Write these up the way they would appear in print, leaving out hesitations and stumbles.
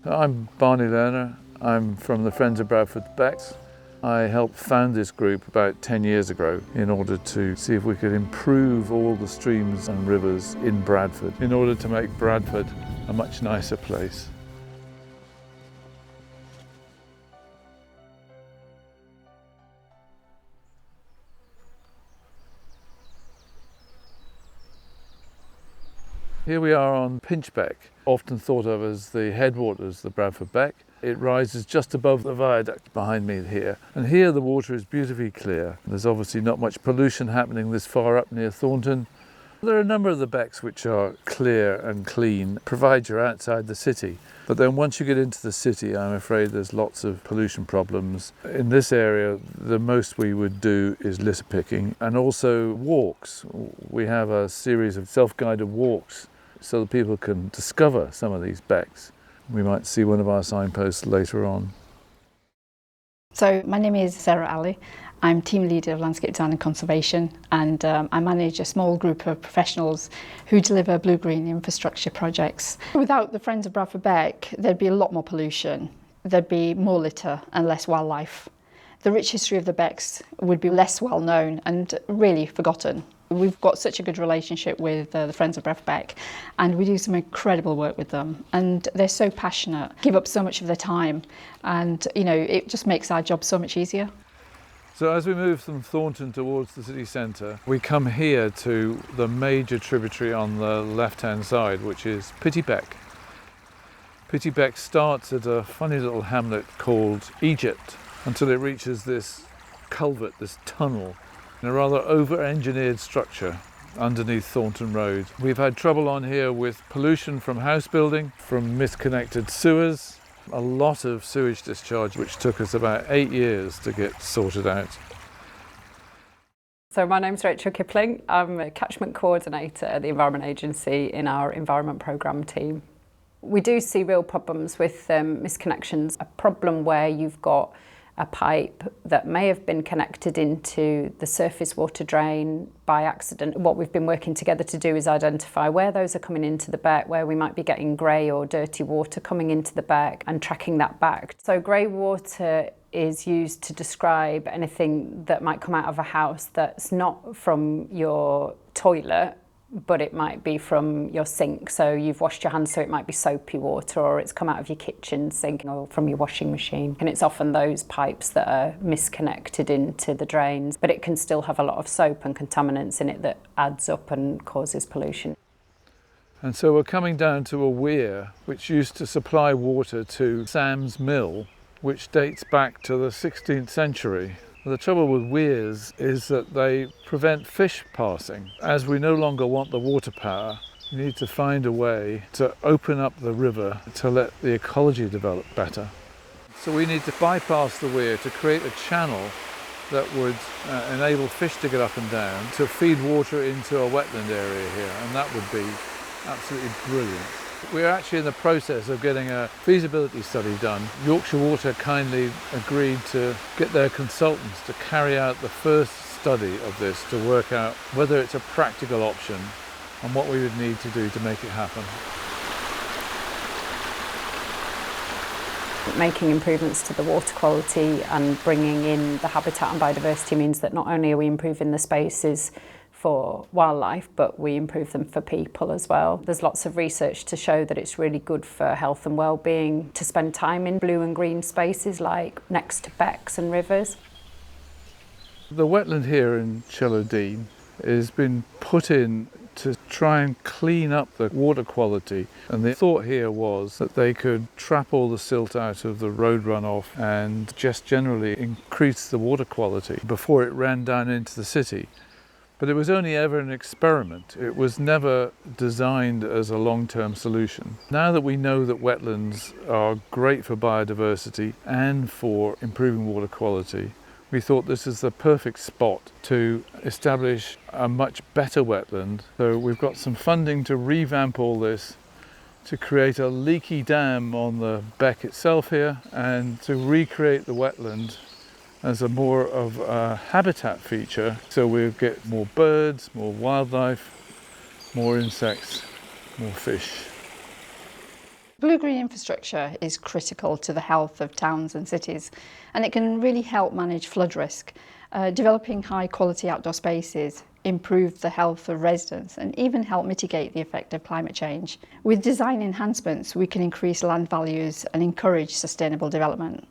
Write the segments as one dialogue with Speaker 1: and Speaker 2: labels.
Speaker 1: I'm Barney Lerner. I'm from the Friends of Bradford Beck. I helped found this group about 10 years ago in order to see if we could improve all the streams and rivers in Bradford in order to make Bradford a much nicer place. Here we are on Pinchbeck, often thought of as the headwaters of the Bradford Beck. It rises just above the viaduct behind me here. And here the water is beautifully clear. There's obviously not much pollution happening this far up near Thornton. There are a number of the becks which are clear and clean, provided you're outside the city. But then once you get into the city, I'm afraid there's lots of pollution problems. In this area, the most we would do is litter picking and also walks. We have a series of self-guided walks so that people can discover some of these becks. We might see one of our signposts later on.
Speaker 2: So my name is Sarah Ali. I'm team leader of landscape design and conservation, and I manage a small group of professionals who deliver blue-green infrastructure projects. Without the Friends of Bradford Beck, there'd be a lot more pollution, there'd be more litter and less wildlife. The rich history of the becks would be less well known and really forgotten. We've got such a good relationship with the Friends of Bradford Beck, and we do some incredible work with them, and they're so passionate, give up so much of their time, and it just makes our job so much easier.
Speaker 1: So as we move from Thornton towards the city centre, we come here to the major tributary on the left-hand side, which is Beck. Beck starts at a funny little hamlet called Egypt until it reaches this culvert, this tunnel, in a rather over-engineered structure underneath Thornton Road. We've had trouble on here with pollution from house building, from misconnected sewers, a lot of sewage discharge, which took us about 8 years to get sorted out.
Speaker 3: So my name's Rachel Kipling. I'm a catchment coordinator at the Environment Agency in our Environment Programme team. We do see real problems with misconnections, a problem where you've got a pipe that may have been connected into the surface water drain by accident. What we've been working together to do is identify where those are coming into the beck, where we might be getting grey or dirty water coming into the beck, and tracking that back. So grey water is used to describe anything that might come out of a house that's not from your toilet, but it might be from your sink. So you've washed your hands, so it might be soapy water, or it's come out of your kitchen sink or from your washing machine. And it's often those pipes that are misconnected into the drains, but it can still have a lot of soap and contaminants in it that adds up and causes pollution.
Speaker 1: And so we're coming down to a weir which used to supply water to Sam's Mill, which dates back to the 16th century. The trouble with weirs is that they prevent fish passing. As we no longer want the water power, we need to find a way to open up the river to let the ecology develop better. So we need to bypass the weir to create a channel that would enable fish to get up and down to feed water into a wetland area here, and that would be absolutely brilliant. We're actually in the process of getting a feasibility study done. Yorkshire Water kindly agreed to get their consultants to carry out the first study of this to work out whether it's a practical option and what we would need to do to make it happen.
Speaker 3: Making improvements to the water quality and bringing in the habitat and biodiversity means that not only are we improving the spaces for wildlife, but we improve them for people as well. There's lots of research to show that it's really good for health and well-being to spend time in blue and green spaces like next to becks and rivers.
Speaker 1: The wetland here in Chellow-Dean has been put in to try and clean up the water quality, and the thought here was that they could trap all the silt out of the road runoff and just generally increase the water quality before it ran down into the city. But it was only ever an experiment. It was never designed as a long-term solution. Now that we know that wetlands are great for biodiversity and for improving water quality, we thought this is the perfect spot to establish a much better wetland. So we've got some funding to revamp all this, to create a leaky dam on the beck itself here, and to recreate the wetland as a more of a habitat feature, so we'll get more birds, more wildlife, more insects, more fish.
Speaker 2: Blue-green infrastructure is critical to the health of towns and cities, and it can really help manage flood risk. Developing high-quality outdoor spaces improve the health of residents and even help mitigate the effect of climate change. With design enhancements, we can increase land values and encourage sustainable development.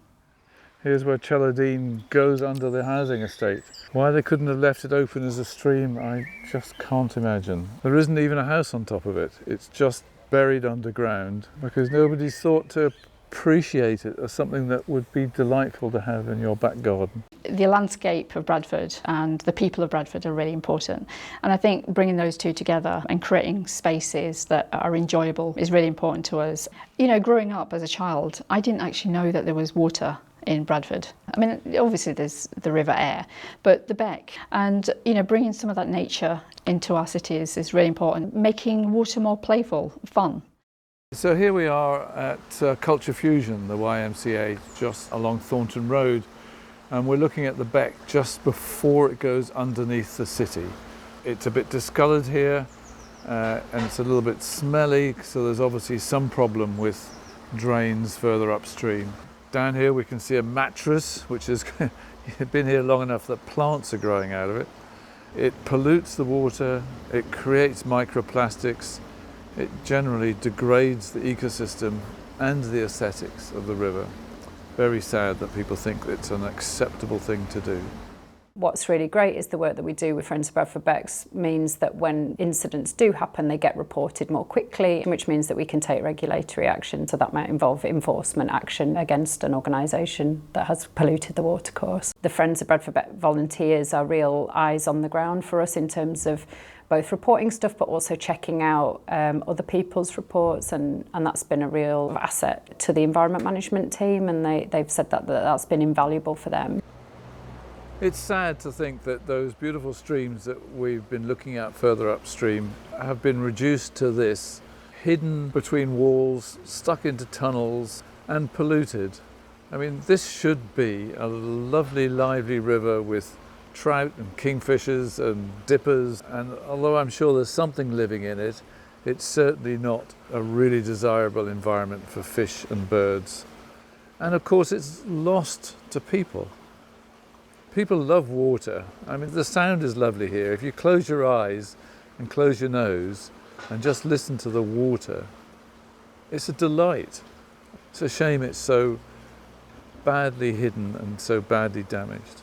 Speaker 1: Here's where Cheladine goes under the housing estate. Why they couldn't have left it open as a stream, I just can't imagine. There isn't even a house on top of it. It's just buried underground because nobody's thought to appreciate it as something that would be delightful to have in your back garden.
Speaker 2: The landscape of Bradford and the people of Bradford are really important, and I think bringing those two together and creating spaces that are enjoyable is really important to us. You know, growing up as a child, I didn't actually know that there was water in Bradford. I mean, obviously there's the River Aire, but the Beck, and you know, bringing some of that nature into our cities is really important, making water more playful, fun.
Speaker 1: So here we are at Culture Fusion, the YMCA, just along Thornton Road, and we're looking at the Beck just before it goes underneath the city. It's a bit discoloured here and it's a little bit smelly, so there's obviously some problem with drains further upstream. Down here we can see a mattress which has been here long enough that plants are growing out of it. It pollutes the water, it creates microplastics, it generally degrades the ecosystem and the aesthetics of the river. Very sad that people think it's an acceptable thing to do.
Speaker 3: What's really great is the work that we do with Friends of Bradford Becks means that when incidents do happen, they get reported more quickly, which means that we can take regulatory action. So that might involve enforcement action against an organisation that has polluted the watercourse. The Friends of Bradford Beck volunteers are real eyes on the ground for us in terms of both reporting stuff but also checking out other people's reports, and that's been a real asset to the environment management team, and they've said that that's been invaluable for them.
Speaker 1: It's sad to think that those beautiful streams that we've been looking at further upstream have been reduced to this, hidden between walls, stuck into tunnels and polluted. I mean, this should be a lovely, lively river with trout and kingfishers and dippers, and although I'm sure there's something living in it, it's certainly not a really desirable environment for fish and birds. And of course it's lost to people. People love water. I mean, the sound is lovely here. If you close your eyes and close your nose and just listen to the water, it's a delight. It's a shame it's so badly hidden and so badly damaged.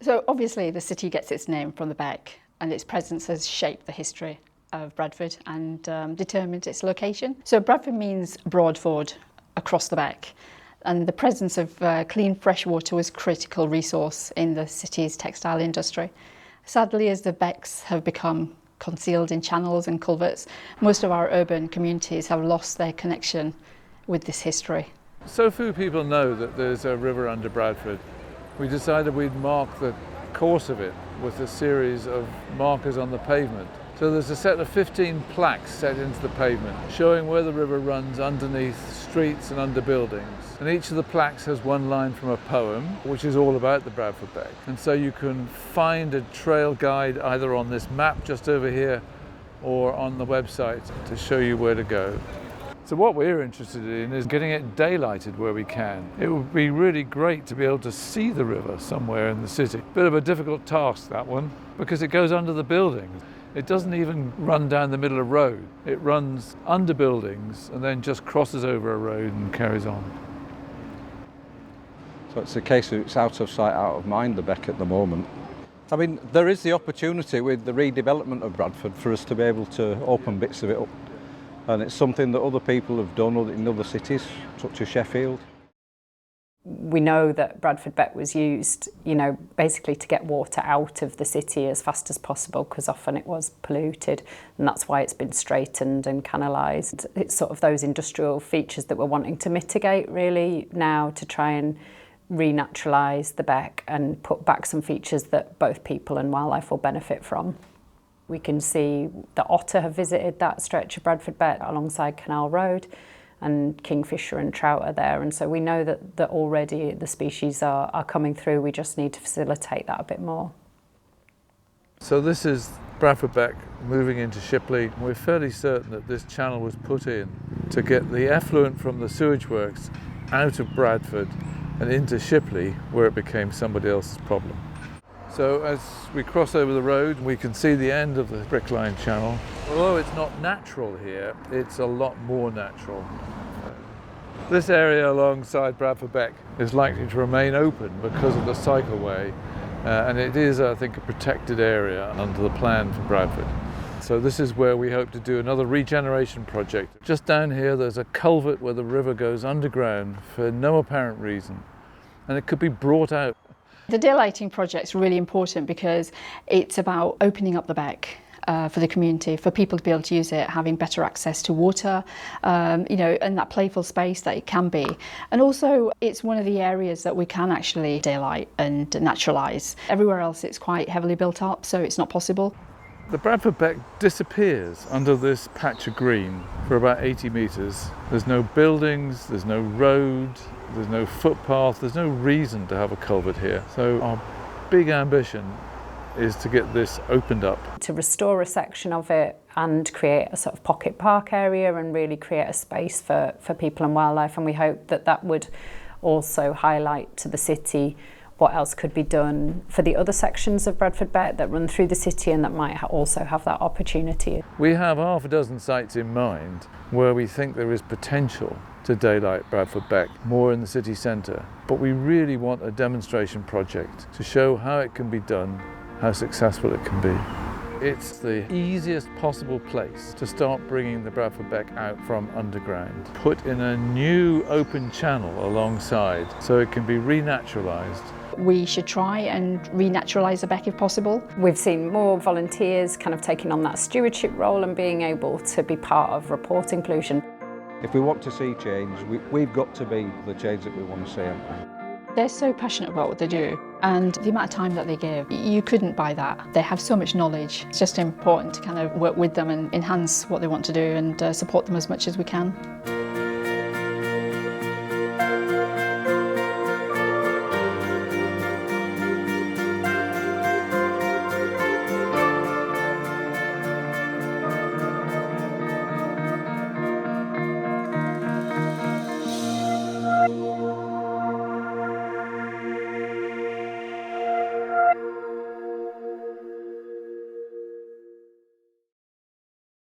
Speaker 2: So obviously the city gets its name from the Beck, and its presence has shaped the history of Bradford and determined its location. So Bradford means broad ford across the Beck, and the presence of clean fresh water was a critical resource in the city's textile industry. Sadly, as the Becks have become concealed in channels and culverts, most of our urban communities have lost their connection with this history.
Speaker 1: So few people know that there's a river under Bradford. We decided we'd mark the course of it with a series of markers on the pavement. So there's a set of 15 plaques set into the pavement showing where the river runs underneath streets and under buildings. And each of the plaques has one line from a poem, which is all about the Bradford Beck. And so you can find a trail guide either on this map just over here or on the website to show you where to go. So what we're interested in is getting it daylighted where we can. It would be really great to be able to see the river somewhere in the city. Bit of a difficult task, that one, because it goes under the buildings. It doesn't even run down the middle of the road. It runs under buildings and then just crosses over a road and carries on.
Speaker 4: So it's a case of it's out of sight, out of mind, the Beck at the moment. I mean, there is the opportunity with the redevelopment of Bradford for us to be able to open bits of it up. And it's something that other people have done in other cities, such as Sheffield.
Speaker 3: We know that Bradford Beck was used, basically to get water out of the city as fast as possible, because often it was polluted, and that's why it's been straightened and canalised. It's sort of those industrial features that we're wanting to mitigate really now, to try and renaturalise the Beck and put back some features that both people and wildlife will benefit from. We can see that otter have visited that stretch of Bradford Beck alongside Canal Road, and kingfisher and trout are there, and so we know that already the species are coming through. We just need to facilitate that a bit more.
Speaker 1: So this is Bradford Beck moving into Shipley. We're fairly certain that this channel was put in to get the effluent from the sewage works out of Bradford and into Shipley, where it became somebody else's problem. So as we cross over the road, we can see the end of the Brick Line channel. Although it's not natural here, it's a lot more natural. This area alongside Bradford Beck is likely to remain open because of the cycleway, and it is, I think, a protected area under the plan for Bradford. So this is where we hope to do another regeneration project. Just down here there's a culvert where the river goes underground for no apparent reason, and it could be brought out.
Speaker 2: The daylighting project's really important because it's about opening up the beck for the community, for people to be able to use it, having better access to water, and that playful space that it can be. And also it's one of the areas that we can actually daylight and naturalise. Everywhere else it's quite heavily built up, so it's not possible.
Speaker 1: The Bradford Beck disappears under this patch of green for about 80 metres. There's no buildings, there's no road, there's no footpath, there's no reason to have a culvert here. So our big ambition is to get this opened up.
Speaker 3: To restore a section of it and create a sort of pocket park area and really create a space for people and wildlife, and we hope that that would also highlight to the city what else could be done for the other sections of Bradford Beck that run through the city and that might also have that opportunity.
Speaker 1: We have half a dozen sites in mind where we think there is potential to daylight Bradford Beck more in the city centre, but we really want a demonstration project to show how it can be done, how successful it can be. It's the easiest possible place to start bringing the Bradford Beck out from underground. Put in a new open channel alongside so it can be renaturalised.
Speaker 2: We should try and renaturalise the beck if possible.
Speaker 3: We've seen more volunteers kind of taking on that stewardship role and being able to be part of reporting pollution.
Speaker 4: If we want to see change, we've got to be the change that we want to see, haven't we?
Speaker 2: They're so passionate about what they do, and the amount of time that they give, you couldn't buy that. They have so much knowledge. It's just important to kind of work with them and enhance what they want to do and support them as much as we can.